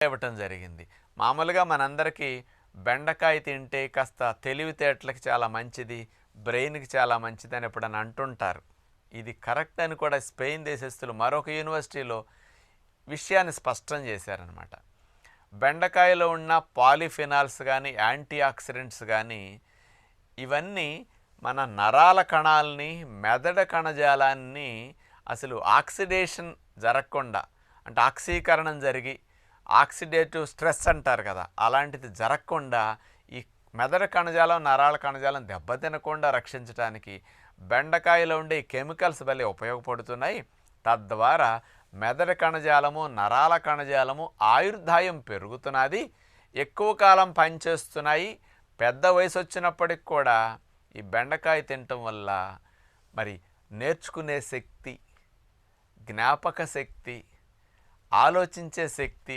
ఇవ్వటం జరిగింది. మామూలుగా మనందరికీ బెండకాయ తింటే కాస్త తెలివితేటలకి చాలా మంచిది, బ్రెయిన్‌కి చాలా మంచిదని ఎప్పుడన్నా అంటుంటారు. ఇది కరెక్ట్ అని కూడా స్పెయిన్ దేశస్థులు మరొక యూనివర్సిటీలో విషయాన్ని స్పష్టం చేశారనమాట. బెండకాయలో ఉన్న పాలిఫినాల్స్ కానీ, యాంటీ ఆక్సిడెంట్స్ కానీ ఇవన్నీ మన నరాల కణాలని, మెదడు కణజాలాన్ని అసలు ఆక్సిడేషన్ జరగకుండా, అంటే ఆక్సీకరణం జరిగి ఆక్సిడేటివ్ స్ట్రెస్ అంటారు కదా, అలాంటిది జరగకుండా ఈ మెదడు కణజాలం, నరాల కణజాలం దెబ్బతినకుండా రక్షించడానికి బెండకాయలో ఉండే ఈ కెమికల్స్ భలే ఉపయోగపడుతున్నాయి. తద్వారా మెదడు కణజాలము, నరాల కణజాలము ఆయుర్దాయం పెరుగుతున్నది, ఎక్కువ కాలం పనిచేస్తున్నాయి. పెద్ద వయసు వచ్చినప్పటికి కూడా ఈ బెండకాయ తినటం వల్ల మరి నేర్చుకునే శక్తి, జ్ఞాపక శక్తి, ఆలోచించే శక్తి,